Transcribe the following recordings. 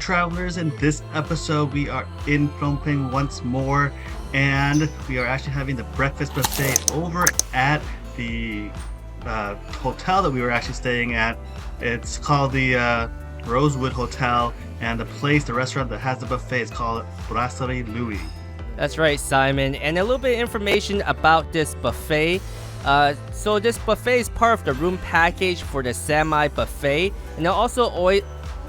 travelers. In this episode, we are in Phnom Penh once more, and we are actually having the breakfast buffet over at the hotel that we were actually staying at. It's called the Rosewood Hotel, and the restaurant that has the buffet is called Brasserie Louis. That's right, Simon. And a little bit of information about this buffet. So this buffet is part of the room package for the semi buffet, and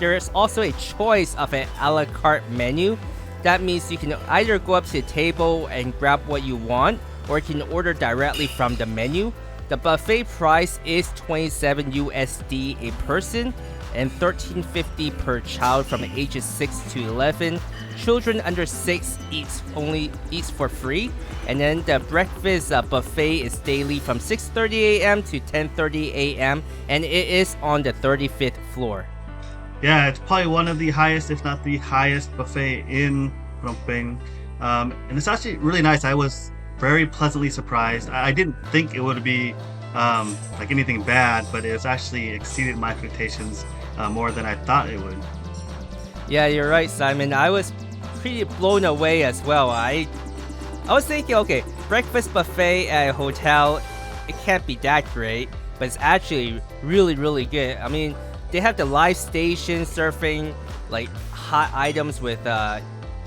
there's also a choice of an a la carte menu. That means you can either go up to the table and grab what you want, or you can order directly from the menu. The buffet price is 27 USD a person and 13.50 per child from ages 6 to 11. Children under 6 eats for free, and then the breakfast buffet is daily from 6:30 a.m. to 10:30 a.m. and it is on the 35th floor. Yeah, it's probably one of the highest, if not the highest, buffet in Phnom Penh, and it's actually really nice. I was very pleasantly surprised. I didn't think it would be like anything bad, but it's actually exceeded my expectations more than I thought it would. Yeah, you're right, Simon. I was pretty blown away as well. I was thinking, okay, breakfast buffet at a hotel, it can't be that great, but it's actually really, really good. I mean, they have the live station serving like hot items with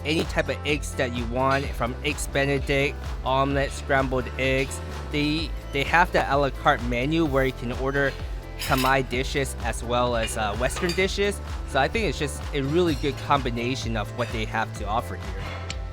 any type of eggs that you want, from eggs benedict, omelet, scrambled eggs. They have the a la carte menu where you can order Khmer dishes as well as Western dishes. So I think it's just a really good combination of what they have to offer here.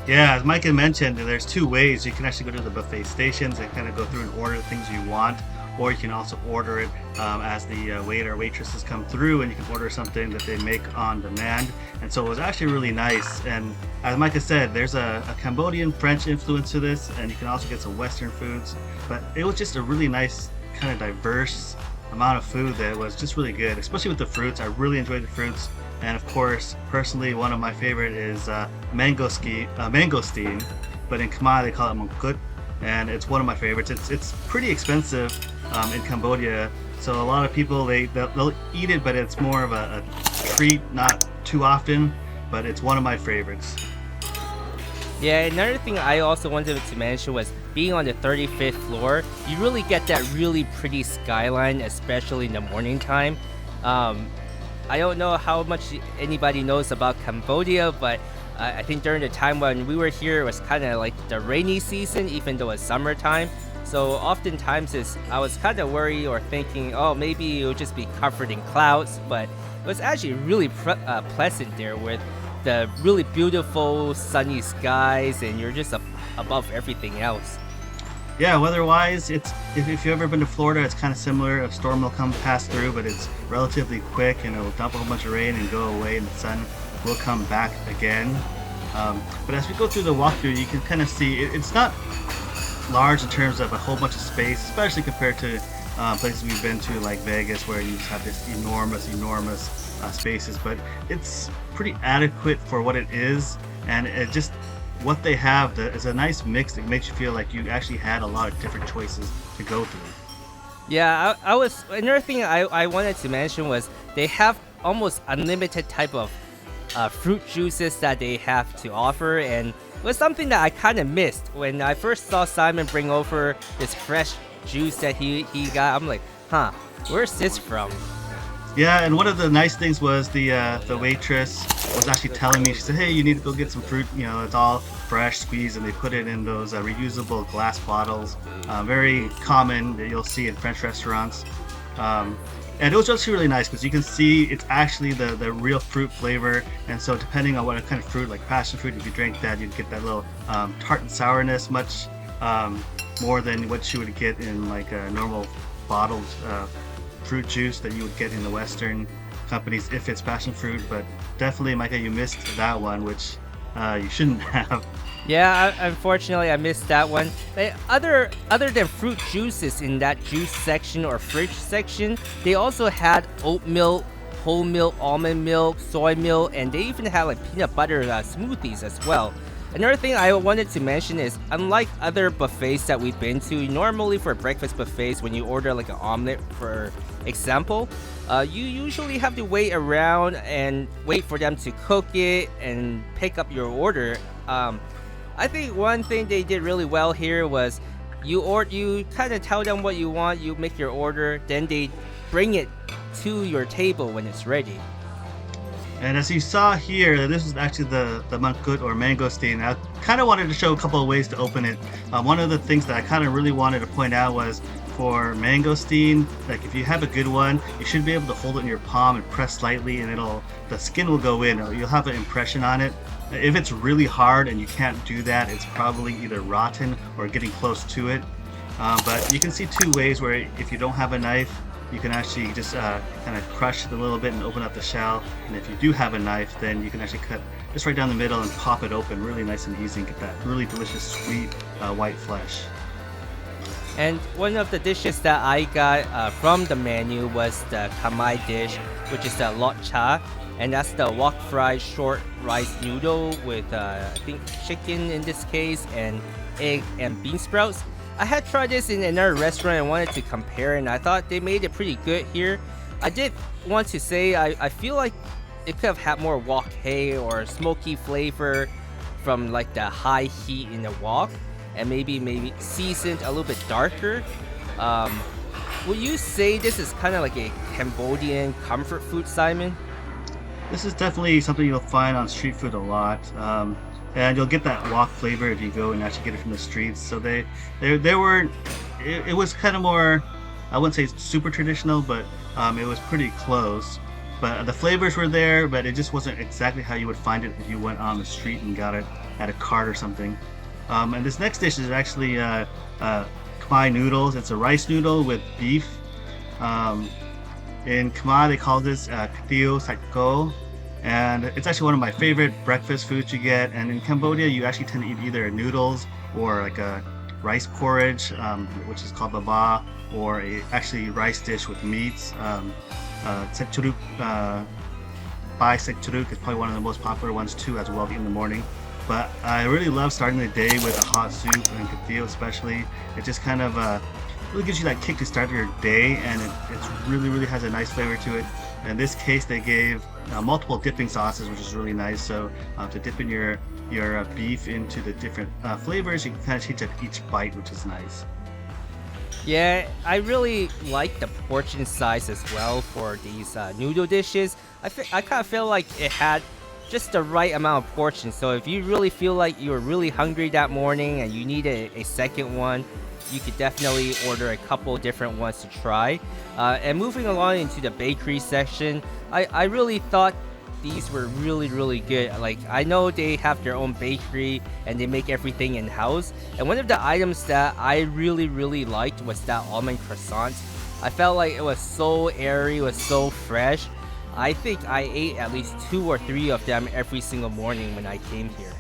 Yeah, as Mike had mentioned, there's two ways. You can actually go to the buffet stations and kind of go through and order the things you want, or you can also order it as the waiter or waitresses come through, and you can order something that they make on demand. And so it was actually really nice. And as Micah said, there's a Cambodian French influence to this, and you can also get some Western foods. But it was just a really nice, kind of diverse amount of food that was just really good, especially with the fruits. I really enjoyed the fruits. And of course, personally, one of my favorite is mangosteen, but in Khmer they call it mongkut, and it's one of my favorites. It's pretty expensive in Cambodia, so a lot of people they'll eat it, but it's more of a treat, not too often, but it's one of my favorites. Yeah, another thing I also wanted to mention was being on the 35th floor, you really get that really pretty skyline, especially in the morning time. I don't know how much anybody knows about Cambodia, but I think during the time when we were here, it was kind of like the rainy season, even though it's summertime. So oftentimes I was kind of worried or thinking, oh, maybe it would just be covered in clouds, but it was actually really pleasant there with the really beautiful sunny skies, and you're just above everything else. Yeah, weather-wise, if you've ever been to Florida, it's kind of similar. A storm will come pass through, but it's relatively quick, and it'll dump a whole bunch of rain and go away, and the sun will come back again. But as we go through the walkthrough, you can kind of see it's not large in terms of a whole bunch of space, especially compared to places we've been to like Vegas, where you just have this enormous spaces. But it's pretty adequate for what it is, and what they have is a nice mix that makes you feel like you actually had a lot of different choices to go through. Yeah, another thing I wanted to mention was they have almost unlimited type of fruit juices that they have to offer, and it was something that I kind of missed when I first saw Simon bring over this fresh juice that he got. I'm like, where's this from? Yeah, and one of the nice things was the waitress was actually telling me, she said, hey, you need to go get some fruit, it's all fresh squeezed, and they put it in those reusable glass bottles, very common that you'll see in French restaurants. And it was just really nice because you can see it's actually the real fruit flavor, and so depending on what kind of fruit, like passion fruit, if you drank that, you'd get that little tart and sourness, much more than what you would get in like a normal bottled fruit juice that you would get in the Western companies if it's passion fruit. But definitely, Micah, you missed that one, which you shouldn't have. Yeah, unfortunately, I missed that one. But other than fruit juices in that juice section or fridge section, they also had oat milk, whole milk, almond milk, soy milk, and they even had like peanut butter smoothies as well. Another thing I wanted to mention is, unlike other buffets that we've been to, normally for breakfast buffets, when you order like an omelet for example, you usually have to wait around and wait for them to cook it and pick up your order. I think one thing they did really well here was you kind of tell them what you want, you make your order, then they bring it to your table when it's ready. And as you saw here, this is actually the mangkut or mangosteen. I kind of wanted to show a couple of ways to open it. One of the things that I kind of really wanted to point out was for mangosteen, like if you have a good one, you should be able to hold it in your palm and press slightly, and the skin will go in. Or you'll have an impression on it. If it's really hard and you can't do that, it's probably either rotten or getting close to it. But you can see two ways where if you don't have a knife, you can actually just kind of crush it a little bit and open up the shell. And if you do have a knife, then you can actually cut just right down the middle and pop it open really nice and easy and get that really delicious sweet white flesh. And one of the dishes that I got from the menu was the Khmer dish, which is the lot cha, and that's the wok fried short rice noodle with I think chicken in this case, and egg and bean sprouts. I had tried this in another restaurant and wanted to compare, and I thought they made it pretty good here. I did want to say I feel like it could have had more wok hei or smoky flavor from like the high heat in the wok, and maybe seasoned a little bit darker. Would you say this is kind of like a Cambodian comfort food, Simon? This is definitely something you'll find on street food a lot. And you'll get that wok flavor if you go and actually get it from the streets. So they were, it was kind of more, I wouldn't say super traditional, but it was pretty close. But the flavors were there, but it just wasn't exactly how you would find it if you went on the street and got it at a cart or something. And this next dish is actually Khmer noodles. It's a rice noodle with beef. In Khmer, they call this katiu sakko. And it's actually one of my favorite breakfast foods you get. And in Cambodia, you actually tend to eat either noodles or like a rice porridge, which is called baba, or actually rice dish with meats. Sek churuk, bai sek churuk is probably one of the most popular ones too, as well in the morning. But I really love starting the day with a hot soup, and katiu especially. It just kind of really gives you that kick to start your day, and it really has a nice flavor to it. In this case, they gave multiple dipping sauces, which is really nice. So to dip in your beef into the different flavors, you can kind of change at each bite, which is nice. Yeah, I really like the portion size as well for these noodle dishes. I kind of feel like it had just the right amount of portion. So if you really feel like you were really hungry that morning and you needed a second one, you could definitely order a couple different ones to try. And moving along into the bakery section, I really thought these were really good. Like, I know they have their own bakery and they make everything in-house. And one of the items that I really liked was that almond croissant. I felt like it was so airy, it was so fresh. I think I ate at least 2 or 3 of them every single morning when I came here.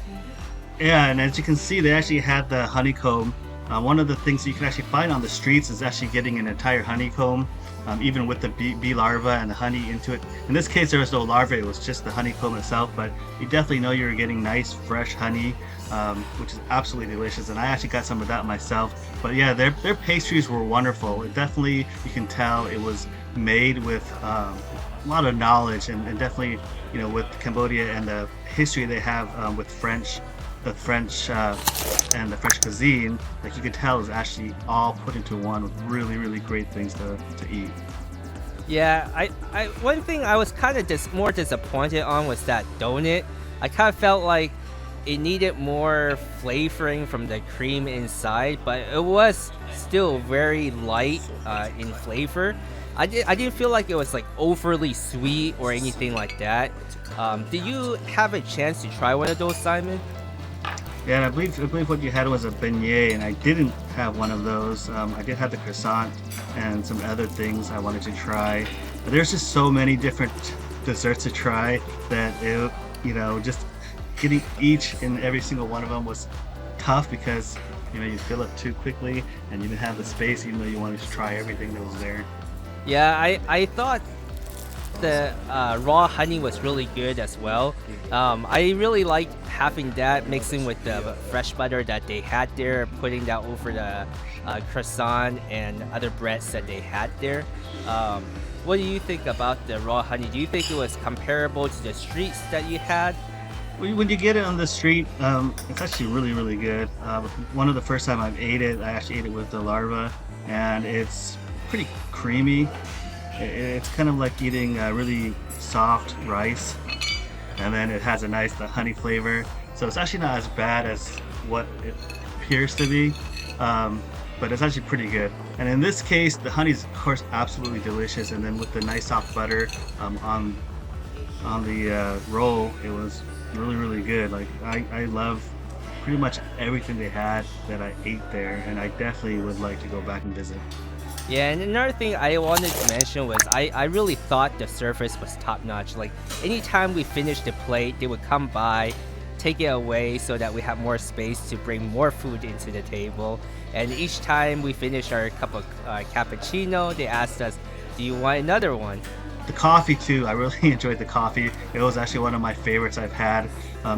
Yeah, and as you can see, they actually had the honeycomb. One of the things you can actually find on the streets is actually getting an entire honeycomb, even with the bee larva and the honey into it. In this case, there was no larva, it was just the honeycomb itself, but you definitely know you're getting nice, fresh honey, which is absolutely delicious, and I actually got some of that myself. But yeah, their pastries were wonderful. It definitely, you can tell it was made with a lot of knowledge, and definitely, you know, with Cambodia and the history they have with the French and the French cuisine, like you could tell is actually all put into one with really great things to eat. Yeah, I one thing I was kind of more disappointed on was that donut. I kind of felt like it needed more flavoring from the cream inside, but it was still very light in flavor. I didn't feel like it was like overly sweet or anything like that. Did you have a chance to try one of those, Simon? Yeah, and I believe what you had was a beignet, and I didn't have one of those. I did have the croissant and some other things I wanted to try. But there's just so many different desserts to try that it, you know, just getting each and every single one of them was tough because, you know, you fill up too quickly and you didn't have the space even though you wanted to try everything that was there. Yeah, I thought the raw honey was really good as well. I really liked having that mixing with the fresh butter that they had there, putting that over the croissant and other breads that they had there. What do you think about the raw honey? Do you think it was comparable to the streets that you had? When you get it on the street, it's actually really, really good. One of the first time I've ate it, I actually ate it with the larva, and it's pretty creamy. It's kind of like eating really soft rice, and then it has a nice honey flavor. So it's actually not as bad as what it appears to be, but it's actually pretty good. And in this case, the honey is of course absolutely delicious, and then with the nice soft butter on the roll, it was really, really good. Like I love pretty much everything they had that I ate there, and I definitely would like to go back and visit. Yeah, and another thing I wanted to mention was I really thought the service was top notch. Like anytime we finished the plate, they would come by, take it away so that we have more space to bring more food into the table. And each time we finished our cup of cappuccino, they asked us, "Do you want another one?" The coffee too, I really enjoyed the coffee. It was actually one of my favorites I've had.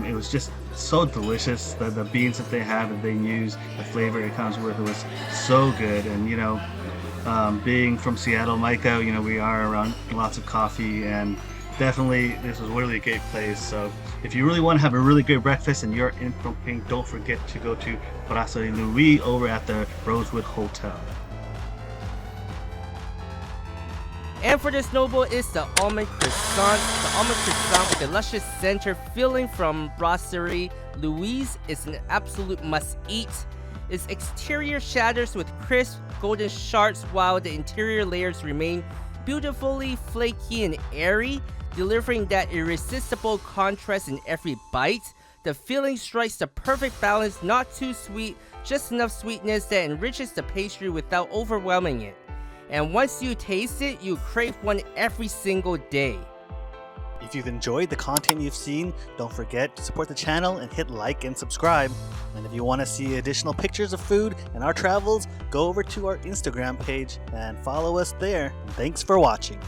It was just so delicious. The beans that they had, that they use, the flavor it comes with, it was so good. And being from Seattle, Micah, we are around lots of coffee, and definitely this was really a great place. So if you really want to have a really good breakfast and you're in Phnom Penh, don't forget to go to Brasserie Louis over at the Rosewood Hotel. And for this noble is the almond croissant. The almond croissant with the luscious center filling from Brasserie Louise is an absolute must-eat. Its exterior shatters with crisp golden shards while the interior layers remain beautifully flaky and airy, delivering that irresistible contrast in every bite. The filling strikes the perfect balance, not too sweet, just enough sweetness that enriches the pastry without overwhelming it. And once you taste it, you crave one every single day. If you've enjoyed the content you've seen, don't forget to support the channel and hit like and subscribe. And if you want to see additional pictures of food and our travels, go over to our Instagram page and follow us there. Thanks for watching.